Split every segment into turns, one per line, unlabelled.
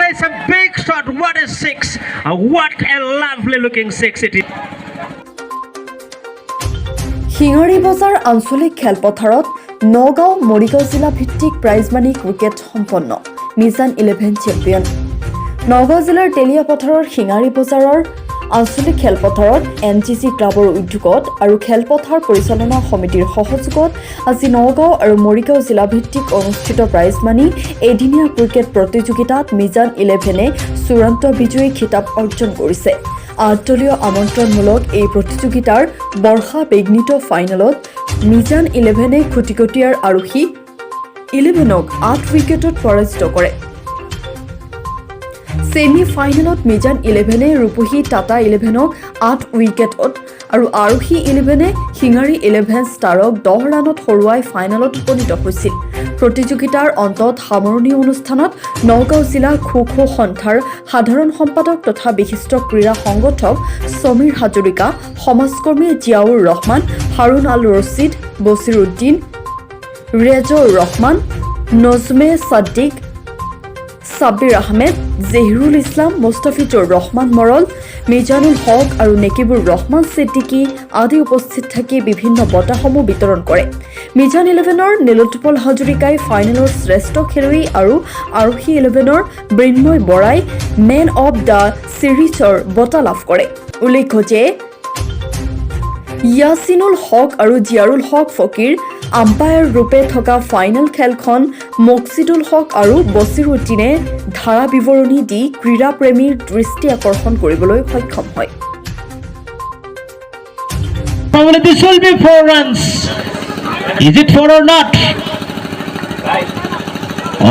plays a big shot. What a six! What a lovely looking six it is.
Hingari Bazar আঞ্চলিক খেলপথাৰত নগাঁও মৰিগাঁও জিলা ভিত্তিক prize money cricket সম্পন্ন Mizan 11 champion Nagaon জিলাৰ তেলিয়া পথাৰৰ হিঙাৰী বজাৰৰ আঞ্চলিক খেলপথাৰত এনজিচি ক্লাবৰ উদ্যোগত আৰু খেলপথাৰ পৰিচালনা সমিতিৰ সহযোগত আজি নগাঁও আৰু মৰিগাঁও জিলা ভিত্তিক অনুষ্ঠিত প্ৰাইজ মানি এদিনীয়া ক্ৰিকেট প্ৰতিযোগিতাত মিজান 11এ চূড়ান্ত বিজয়ী খিতাপ অৰ্জন কৰিছে। আঠদলীয় আমন্ত্ৰণমূলক এই প্ৰতিযোগিতাৰ বৰ্ষা বিঘ্নিত ফাইনেলত মিজান 11এ খুটিকটীয়াৰ আৰোহী 11ক 8 উইকেটত পৰাজিত কৰে। সেমি ফাইনেলত মিজান 11এ ৰূপহী টাটা 11ক 8 উইকেটত আৰু আৰোহী 11এ হিঙাৰী 11 ষ্টাৰক 10 ৰানত হৰুৱাই ফাইনেলত উপনীত হৈছিল। প্ৰতিযোগিতাৰ অন্তত সামৰণি অনুষ্ঠানত নগাঁও জিলা খো-খো সন্থাৰ সাধাৰণ সম্পাদক তথা বিশিষ্ট ক্ৰীড়া সংগঠক সমীৰ হাজৰিকা, সমাজকৰ্মী জিয়াউৰ ৰহমান, হাৰুণ আল ৰছিদ, বছিৰ উদ্দিন, ৰেজৰ ৰহমান, নজমে ছাদ্দিক, সাব্বিৰ আহমেদ, জহিৰুল ইছলাম, মুস্তাফিজুৰ ৰহমান মৰল, মিজানুল হক আৰু নেকিবুৰ ৰহমান ছিদ্দিকী আদি উপস্থিত থাকি বিভিন্ন বঁটাসমূহ বিতৰণ কৰে। মিজান 11ৰ নীলোৎপল হাজৰিকাই ফাইনেলৰ শ্ৰেষ্ঠ খেলুৱৈ আৰু আৰোহী 11ৰ বৃন্ময় বৰাই মেন অৱ দ্য ছিৰিজৰ বঁটা লাভ কৰে। উল্লেখ্য যে ইয়াছিনুল হক আৰু জিয়াৰুল হক ফকীৰ আম্পায়াৰ ৰূপে থকা ফাইনেল খেলখন মকছিদুল হক আৰু বছিৰ উদ্দিনে ধাৰা বিৱৰণী দি ক্ৰীড়া প্ৰেমীৰ দৃষ্টি আকৰ্ষণ কৰিবলৈ সক্ষম হয়।
This will be 4 runs. Is it 4 or not?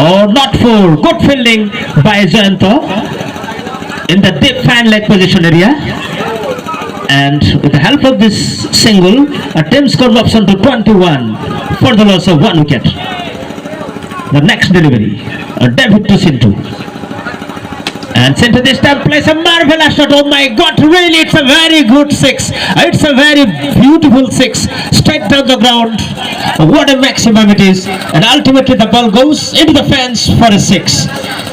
Oh, not 4. Good fielding by Jayanto in the deep fan leg position area. And with the help of this single, a team score option to 21 for the loss of 1 wicket. The next delivery, David to Sintu. And Sintu this time plays a marvelous shot. Oh my God, really it's a very good six. It's a very beautiful six. Straight down the ground. What a maximum it is. And ultimately the ball goes into the fence for a 6.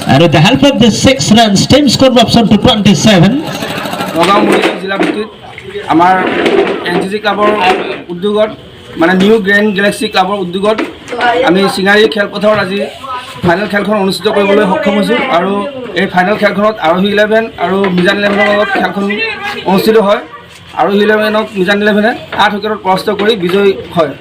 And with the help of this 6 runs, team score option to 27.
Nagaon Morigaon জিলা ভিত্তিত আমাৰ NGC ক্লাবৰ উদ্যোগত মানে new grand Galaxy ক্লাবৰ উদ্যোগত আমি চিঙাৰী খেলপথাৰত আজি ফাইনেল খেলখন অনুষ্ঠিত কৰিবলৈ সক্ষম হৈছোঁ আৰু এই ফাইনেল খেলখনত আৰোহী 11 আৰু মিজান 11ৰ লগত খেলখন অনুষ্ঠিত হয়। আৰোহী 11ক মিজান 11এ 8 উইকেটত পৰাস্ত কৰি বিজয়ী হয়।